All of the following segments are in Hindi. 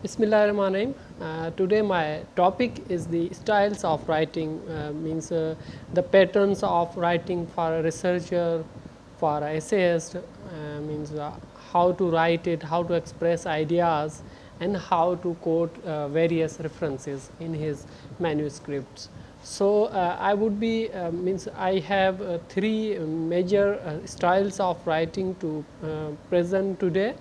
Bismillahirrahmanirrahim. Today my topic is the styles of writing, means the patterns of writing for a researcher, for an essayist, means how to write it, how to express ideas, and how to quote various references in his manuscripts. So I would be means I have three major styles of writing to present today,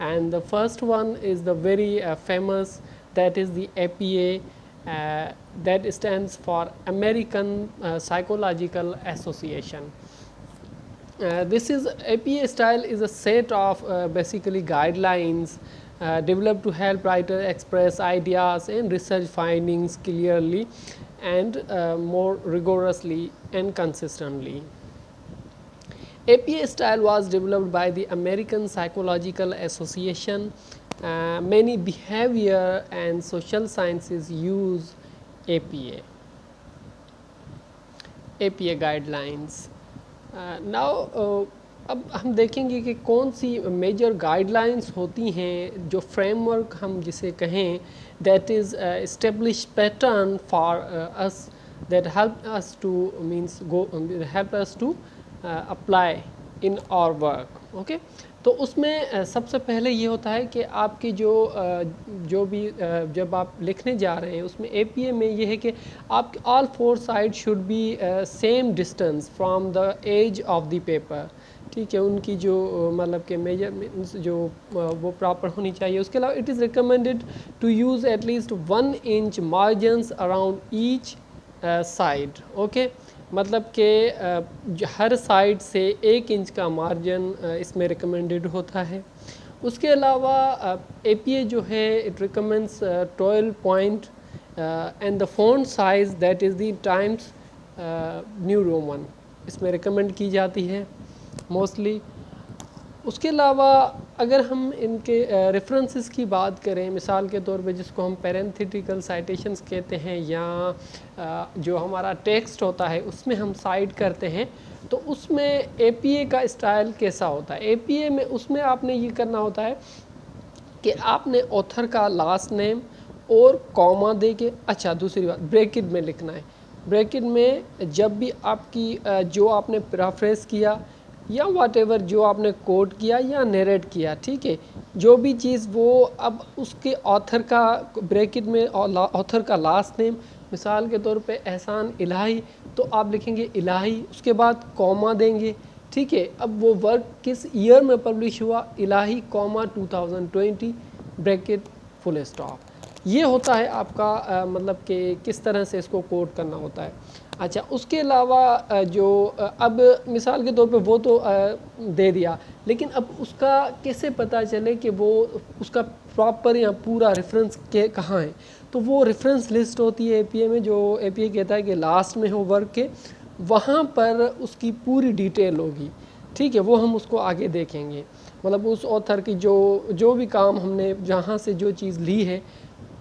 and the first one is the very famous, that is the APA, that stands for American Psychological Association. This is APA style is a set of basically guidelines developed to help writer express ideas and research findings clearly and more rigorously and consistently. APA style was developed by the American Psychological Association. Many behavior and social sciences use APA guidelines. Now अब हम देखेंगे कि कौन सी मेजर गाइडलाइंस होती हैं, जो फ्रेमवर्क हम जिसे कहें, that is establish pattern for us that help us to means go help us to apply in our work. Okay, तो उसमें सबसे पहले ये होता है कि आपकी जो भी जब आप लिखने जा रहे हैं उसमें APA में ये है कि आप all four side should be same distance from the edge of the paper. ठीक है, उनकी जो मतलब के मेजरमेंट्स जो वो प्रॉपर होनी चाहिए. उसके अलावा it is recommended to use at least 1 inch margins around each side. Okay, मतलब कि हर साइड से 1 इंच का मार्जिन इसमें रिकमेंडेड होता है. उसके अलावा APA जो है it recommends 12 point and the font size that is the times new Roman इसमें रिकमेंड की जाती है मोस्टली. उसके अलावा अगर हम इनके रेफरेंसेस की बात करें, मिसाल के तौर पे जिसको हम पैरेंथेटिकल साइटेशंस कहते हैं, या जो हमारा टेक्स्ट होता है उसमें हम साइट करते हैं, तो उसमें APA का स्टाइल कैसा होता है. APA में उसमें आपने ये करना होता है कि आपने ऑथर का लास्ट नेम और कॉमा दे के, अच्छा दूसरी बात ब्रैकेट में लिखना है. ब्रैकेट में जब भी आपकी जो आपने प्रेफरेंस किया या व्हाटएवर जो आपने कोट किया या नरेट किया, ठीक है, जो भी चीज़ वो अब उसके ऑथर का ब्रैकेट में ऑथर का लास्ट नेम, मिसाल के तौर पे एहसान इलाही, तो आप लिखेंगे इलाही, उसके बाद कॉमा देंगे. ठीक है, अब वो वर्क किस ईयर में पब्लिश हुआ, इलाही कॉमा 2020 ब्रैकेट फुल स्टॉप. ये होता है आपका मतलब कि किस तरह से इसको कोट करना होता है. अच्छा, उसके अलावा जो अब मिसाल के तौर पे वो तो दे दिया, लेकिन अब उसका कैसे पता चले कि वो उसका प्रॉपर या पूरा रेफरेंस के कहाँ है. तो वो रेफरेंस लिस्ट होती है APA में, जो APA कहता है कि लास्ट में हो वर्क के, वहाँ पर उसकी पूरी डिटेल होगी. ठीक है, वो हम उसको आगे देखेंगे. मतलब उस ऑथर की जो भी काम हमने जहाँ से जो चीज़ ली है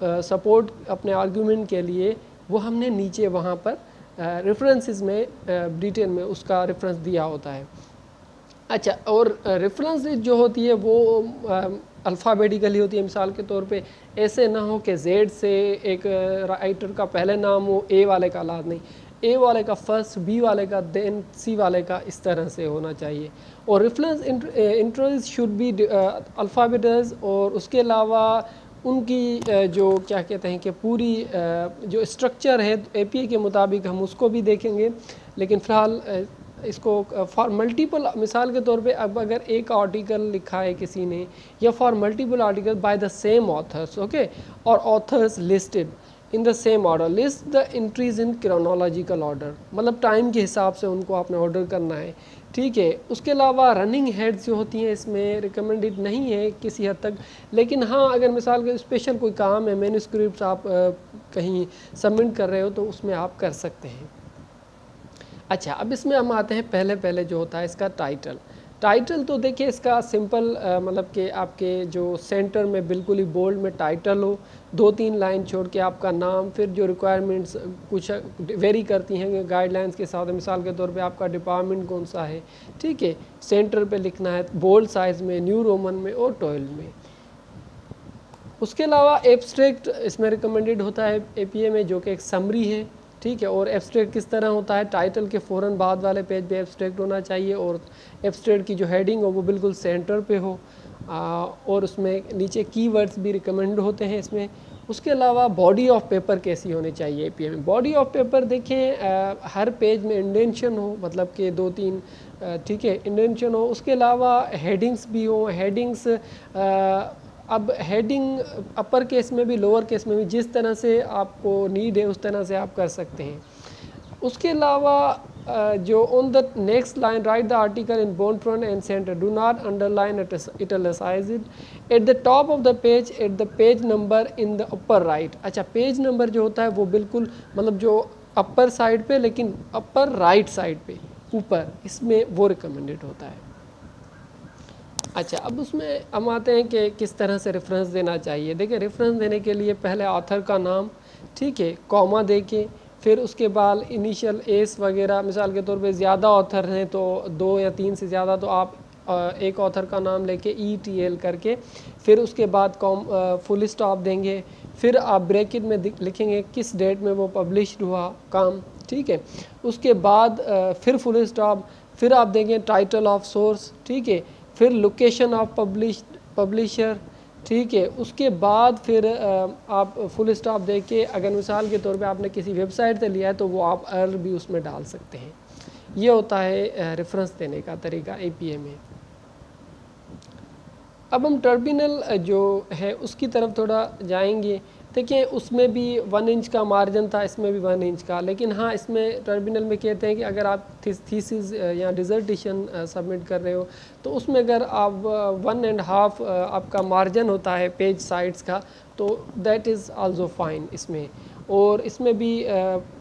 सपोर्ट अपने आर्गूमेंट के लिए, वो हमने नीचे वहाँ पर रेफरेंसेस में डिटेल में उसका रेफरेंस दिया होता है. अच्छा, और रेफरेंस जो होती है वो अल्फ़ाबेटिकली होती है. मिसाल के तौर पे ऐसे ना हो कि Z से एक राइटर का पहले नाम हो, A वाले का लास्ट नहीं, A वाले का फर्स्ट, B वाले का देन C वाले का, इस तरह से होना चाहिए. और reference intros should be alphabets. और उसके अलावा उनकी जो क्या कहते हैं कि पूरी जो स्ट्रक्चर है APA के मुताबिक हम उसको भी देखेंगे. लेकिन फ़िलहाल इसको फॉर मल्टीपल, मिसाल के तौर पे अब अगर एक आर्टिकल लिखा है किसी ने, या for multiple article by the same authors, okay, और authors listed in the same order, list the entries in chronological order, मतलब टाइम के हिसाब से उनको आपने ऑर्डर करना है. ठीक है, उसके अलावा रनिंग हेड्स जो होती हैं इसमें रिकमेंडेड नहीं है किसी हद तक, लेकिन हाँ अगर मिसाल के स्पेशल कोई काम है, मैन्युस्क्रिप्ट्स आप कहीं सबमिट कर रहे हो, तो उसमें आप कर सकते हैं. अच्छा, अब इसमें हम आते हैं पहले जो होता है इसका टाइटल. तो देखिए इसका सिंपल मतलब कि आपके जो सेंटर में बिल्कुल ही बोल्ड में टाइटल हो, 2-3 लाइन छोड़ के आपका नाम, फिर जो रिक्वायरमेंट्स कुछ वेरी करती हैं गाइडलाइंस के साथ. मिसाल के तौर पे आपका डिपार्टमेंट कौन सा है, ठीक है, सेंटर पे लिखना है बोल्ड साइज़ में, न्यू रोमन में और 12 में. उसके अलावा एब्स्ट्रैक्ट इसमें रिकमेंडेड होता है एपीए में, जो कि एक समरी है, ठीक है। और एब्स्ट्रैक्ट किस तरह होता है, टाइटल के फ़ौरन बाद वाले पेज पे एब्स्ट्रैक्ट होना चाहिए और एब्स्ट्रैक्ट की जो हेडिंग हो वो बिल्कुल सेंटर पे हो, और उसमें नीचे कीवर्ड्स भी रिकमेंड होते हैं इसमें। उसके अलावा बॉडी ऑफ पेपर कैसी होनी चाहिए एपीए में। बॉडी ऑफ पेपर देखें, हर पेज में इंडेंशन हो, मतलब कि 2-3 ठीक है इंडेंशन हो। उसके अलावा हेडिंग्स भी हो, हेडिंग्स अब हेडिंग अपर केस में भी लोअर केस में भी जिस तरह से आपको नीड है उस तरह से आप कर सकते हैं। उसके अलावा जो on the next line write the article in bold front and centre, do not underline italicize it at the top of the page at the page number in the upper right. अच्छा, पेज नंबर जो होता है वो बिल्कुल मतलब जो अपर साइड पे, लेकिन अपर राइट साइड पे ऊपर, इसमें वो रिकमेंडेड होता है। अच्छा, अब उसमें हम आते हैं कि किस तरह से रेफरेंस देना चाहिए। देखिए, रेफरेंस देने के लिए पहले ऑथर का नाम, ठीक है, कॉमा दे के, फिर उसके बाद इनिशियल एस वगैरह, मिसाल के तौर पे ज़्यादा ऑथर हैं तो 2 या 3 से ज़्यादा, तो आप एक ऑथर का नाम लेके ETL करके, फिर उसके बाद फुल स्टॉप देंगे, फिर आप ब्रैकेट में लिखेंगे किस डेट में वो पब्लिश्ड हुआ काम, ठीक है। उसके बाद फिर फुल स्टॉप, फिर आप देंगे टाइटल ऑफ सोर्स, ठीक है, फिर लोकेशन ऑफ पब्लिशर, ठीक है। उसके बाद फिर आप फुल स्टॉप दे के, अगर मिसाल के तौर पे आपने किसी वेबसाइट से लिया है तो वो आप अर्ल भी उसमें डाल सकते हैं। ये होता है रेफरेंस देने का तरीका एपीए में। अब हम टर्मिनल जो है उसकी तरफ थोड़ा जाएंगे। देखिए, उसमें भी 1 इंच का मार्जिन था, इसमें भी 1 इंच का, लेकिन हाँ, इसमें टर्मिनल में कहते हैं कि अगर आप थीसिस या डिज़र्टेशन सबमिट कर रहे हो तो उसमें अगर आप 1.5 आपका मार्जिन होता है पेज साइड्स का, तो दैट इज़ आल्सो फाइन इसमें। और इसमें भी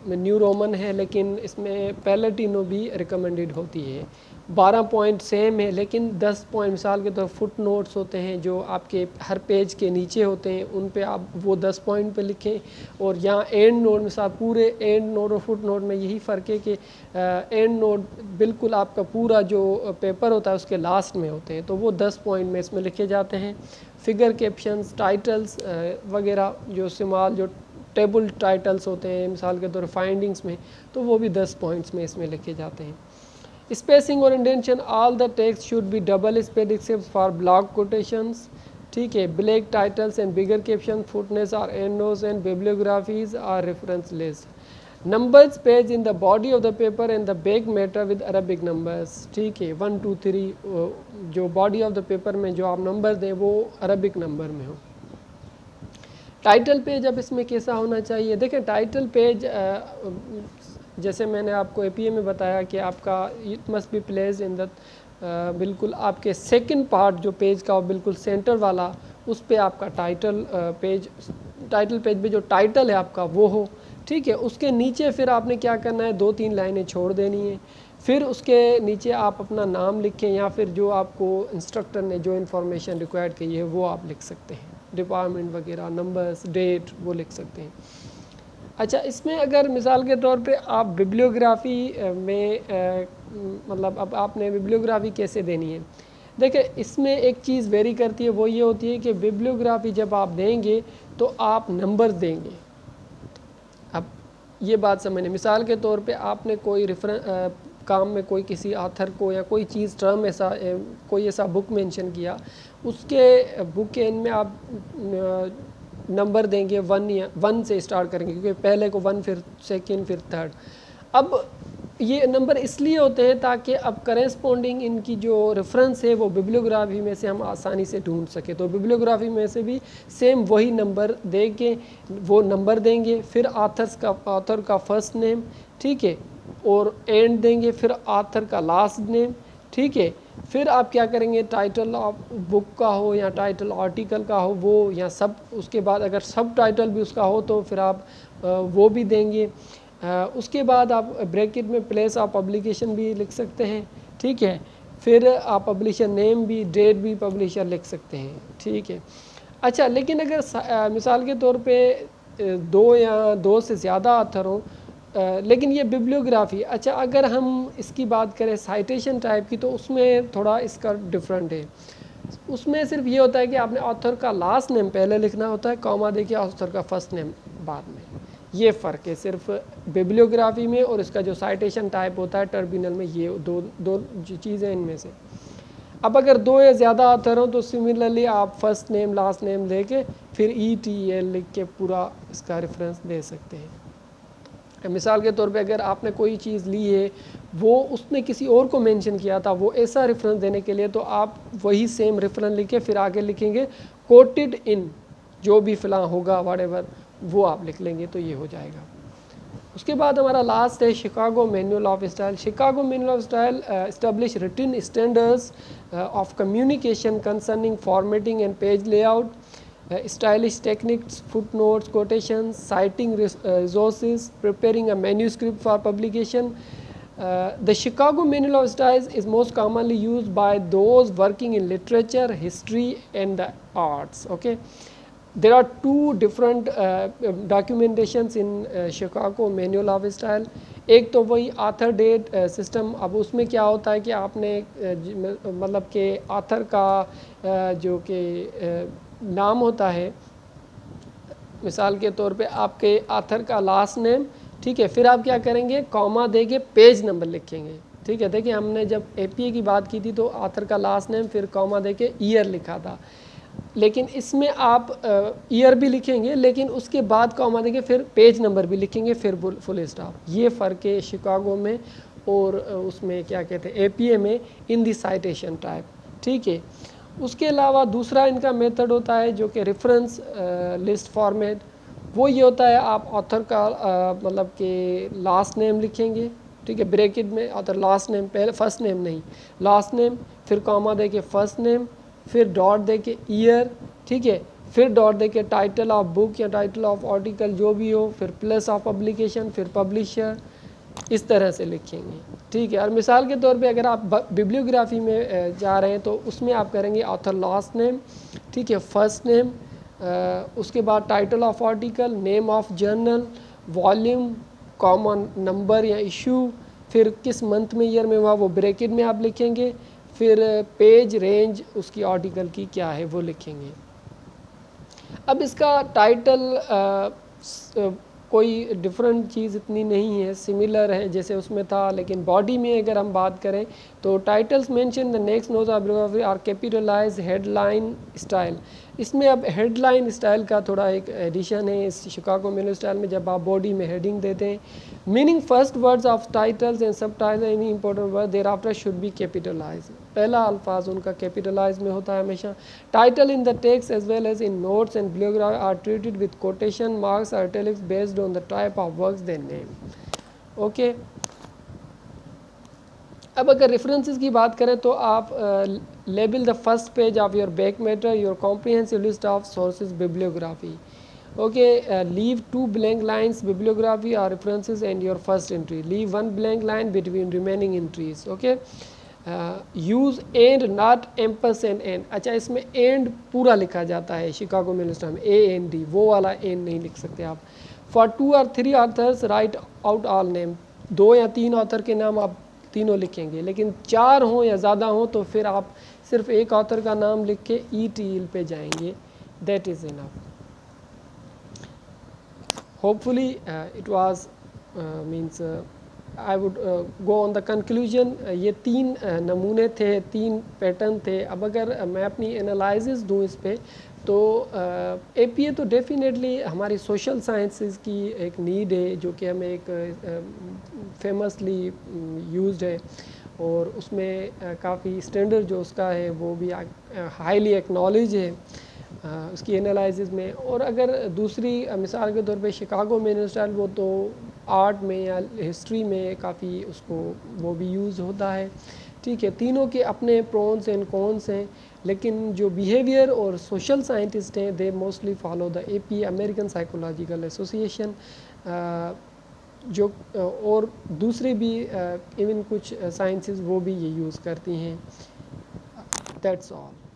न्यू रोमन है, लेकिन इसमें पैलेटिनो भी रिकमेंडेड होती है। 12 पॉइंट सेम है, लेकिन 10 पॉइंट मिसाल के तौर फुट नोट्स होते हैं जो आपके हर पेज के नीचे होते हैं, उन पे आप वो 10 पॉइंट पे लिखें। और यहाँ एंड नोट मिसाल पूरे एंड नोट और फुट नोट में यही फ़र्क है कि एंड नोट बिल्कुल आपका पूरा जो पेपर होता है उसके लास्ट में होते हैं, तो वो 10 पॉइंट में इसमें लिखे जाते हैं। फिगर कैप्शंस, टाइटल्स वगैरह जो इस्तेमाल जो टेबल टाइटल्स होते हैं मिसाल के तौर फाइंडिंग्स में, तो वो भी 10 पॉइंट्स में इसमें लिखे जाते हैं। स्पेसिंग और indentation, all the text should be double spaced except for block quotations, ठीक है। Black titles and bigger caption, footnotes और endnotes and bibliographies are reference list. Numbers page in the body of the paper and the back matter with Arabic numbers, ठीक है। 1 2 3 जो बॉडी ऑफ द पेपर में जो आप नंबर दें वो अरबिक नंबर में हो। टाइटल पेज अब इसमें कैसा होना चाहिए। देखें, टाइटल पेज जैसे मैंने आपको एपीए में बताया कि आपका it must be placed in the बिल्कुल आपके सेकंड पार्ट जो पेज का बिल्कुल सेंटर वाला, उस पे आपका टाइटल पेज पे जो टाइटल है आपका वो हो, ठीक है। उसके नीचे फिर आपने क्या करना है, 2-3 लाइनें छोड़ देनी है। फिर उसके नीचे आप अपना नाम लिखें या फिर जो आपको इंस्ट्रक्टर ने जो इन्फॉर्मेशन रिक्वायर्ड की है वो आप लिख सकते हैं, डिपार्टमेंट वगैरह, नंबर्स, डेट, वो लिख सकते हैं। अच्छा, इसमें अगर मिसाल के तौर पे आप बिब्लियोग्राफी में मतलब अब आपने बिब्लियोग्राफी कैसे देनी है। देखिए, इसमें एक चीज़ वेरी करती है, वो ये होती है कि बिब्लियोग्राफी जब आप देंगे तो आप नंबर देंगे। अब ये बात समझने, मिसाल के तौर पे आपने कोई काम में कोई किसी आथर को या कोई चीज़ टर्म ऐसा कोई ऐसा बुक मेंशन किया, उसके बुक के एंड में आप नंबर देंगे 1 से स्टार्ट करेंगे, क्योंकि पहले को 1, फिर सेकंड, फिर थर्ड। अब ये नंबर इसलिए होते हैं ताकि अब करेस्पॉन्डिंग इनकी जो रेफरेंस है वो बिब्लियोग्राफी में से हम आसानी से ढूंढ सके। तो बिब्लियोग्राफी में से भी सेम वही नंबर दे के वो नंबर देंगे, फिर ऑथर का फर्स्ट नेम, ठीक है, और एंड देंगे, फिर ऑथर का लास्ट नेम, ठीक है। फिर आप क्या करेंगे, टाइटल ऑफ बुक का हो या टाइटल आर्टिकल का हो वो, या सब, उसके बाद अगर सब टाइटल भी उसका हो तो फिर आप वो भी देंगे। उसके बाद आप ब्रैकेट में प्लेस ऑफ पब्लिकेशन भी लिख सकते हैं, ठीक है। फिर आप पब्लिशर नेम भी, डेट भी पब्लिशर लिख सकते हैं, ठीक है। अच्छा, लेकिन अगर मिसाल के तौर पे 2 या 2 से ज़्यादा ऑथर हों, लेकिन ये बिब्लियोग्राफी, अच्छा अगर हम इसकी बात करें साइटेशन टाइप की, तो उसमें थोड़ा इसका डिफरेंट है। उसमें सिर्फ ये होता है कि आपने ऑथर का लास्ट नेम पहले लिखना होता है, कॉमा देखिए ऑथर का फर्स्ट नेम बाद में। ये फ़र्क है सिर्फ बिब्लियोग्राफी में और इसका जो साइटेशन टाइप होता है टर्मिनल में, ये दो चीज़ें इनमें से। अब अगर दो या ज़्यादा ऑथर हों तो सिमिलरली आप फर्स्ट नेम लास्ट नेम लेके फिर ETL लिख के पूरा इसका रेफरेंस दे सकते हैं। मिसाल के तौर पे अगर आपने कोई चीज़ ली है, वो उसने किसी और को मेंशन किया था, वो ऐसा रेफरेंस देने के लिए तो आप वही सेम रेफरेंस लिखे फिर आगे लिखेंगे कोटेड इन, जो भी फ़िलहाल होगा व्हाटएवर वो आप लिख लेंगे तो ये हो जाएगा। उसके बाद हमारा लास्ट है Chicago manual of style. Chicago manual of style establish written standards of communication concerning formatting and page layout, stylish techniques, footnotes, quotations, citing resources, preparing a manuscript for publication. The Chicago Manual of Styles is most commonly used by those working in literature, history, and the arts. Okay, there are two different documentations in Chicago Manual of Style. एक तो वही आथर डेट सिस्टम। अब उसमें क्या होता है कि आपने मतलब कि आथर का जो कि नाम होता है, मिसाल के तौर पे आपके आथर का लास्ट नेम, ठीक है, फिर आप क्या करेंगे कॉमा देके पेज नंबर लिखेंगे। ठीक है, देखिए हमने जब APA की बात की थी तो आथर का लास्ट नेम फिर कॉमा देके ईयर लिखा था, लेकिन इसमें आप ईयर भी लिखेंगे लेकिन उसके बाद कॉमा देके फिर पेज नंबर भी लिखेंगे फिर फुल स्टॉप। ये फ़र्क है शिकागो में और उसमें क्या कहते हैं APA में इन दी साइटेशन टाइप। ठीक है, उसके अलावा दूसरा इनका मेथड होता है जो कि रेफरेंस लिस्ट फॉर्मेट। वो ये होता है आप ऑथर का मतलब कि लास्ट नेम लिखेंगे, ठीक है, ब्रैकेट में ऑथर लास्ट नेम, पहले फर्स्ट नेम नहीं लास्ट नेम, फिर कॉमा दे के फर्स्ट नेम, फिर डॉट दे के ईयर, ठीक है, फिर डॉट दे के टाइटल ऑफ बुक या टाइटल ऑफ आर्टिकल जो भी हो, फिर प्लेस ऑफ पब्लिकेशन, फिर पब्लिशर, इस तरह से लिखेंगे। ठीक है, और मिसाल के तौर पे अगर आप बिब्लियोग्राफी में जा रहे हैं तो उसमें आप करेंगे ऑथर लास्ट नेम, ठीक है, फर्स्ट नेम, उसके बाद title of article, name of journal, volume, common number या इशू, फिर किस मंथ में ईयर में हुआ वो ब्रैकेट में आप लिखेंगे, फिर पेज रेंज उसकी आर्टिकल की क्या है वो लिखेंगे। अब इसका टाइटल कोई डिफरेंट चीज़ इतनी नहीं है, सिमिलर है जैसे उसमें था, लेकिन बॉडी में अगर हम बात करें तो titles mention the next notes of bibliography are capitalize headline style. इसमें अब हेडलाइन स्टाइल का थोड़ा एक एडिशन है इस शिकागो मैनुअल स्टाइल में। जब आप बॉडी में हेडिंग देते हैं, meaning first words of titles and subtitle any important word thereafter should be capitalise. पहला अल्फाज उनका कैपिटलाइज में होता है हमेशा। Title in the text as well as in notes and biography are treated with quotation marks और italics based on the type of works they name. Okay, अब अगर रेफरेंसेस की बात करें तो आप label the first page of your back matter your comprehensive list of sources bibliography. Okay, leave 2 blank lines bibliography or references and your first entry, leave 1 blank line between remaining entries. Okay, use and not ampersand and. अच्छा, इसमें एंड पूरा लिखा जाता है शिकागो मैनुअल स्टाइल में, AND, वो वाला एंड नहीं लिख सकते आप। For 2 or 3 authors right out all name, 2 या 3 ऑथर के नाम आप तीनों लिखेंगे, लेकिन 4 हों या ज़्यादा हों तो फिर आप सिर्फ एक ऑथर का नाम लिख के ETL पे जाएंगे, that is enough. Hopefully it was means I would go on the conclusion। ये 3 नमूने थे, 3 पैटर्न थे। अब अगर मैं अपनी एनालिसिस दूँ इस पे तो APA तो डेफिनेटली हमारी सोशल साइंसेस की एक नीड है जो कि हमें एक फेमसली यूज्ड है और उसमें काफ़ी स्टैंडर्ड जो उसका है वो भी हाईली एक्नॉलेज है उसकी एनालिसिस में। और अगर दूसरी मिसाल के तौर पे शिकागो मैनुअल स्टाइल, वो तो आर्ट में या हिस्ट्री में काफ़ी उसको वो भी यूज़ होता है। ठीक है, तीनों के अपने प्रोन्स एंड कॉन्स हैं, लेकिन जो बिहेवियर और सोशल साइंटिस्ट हैं they mostly follow the APA American psychological association, जो और दूसरे भी इवन कुछ साइंसेस वो भी ये यूज़ करती हैं। That's all.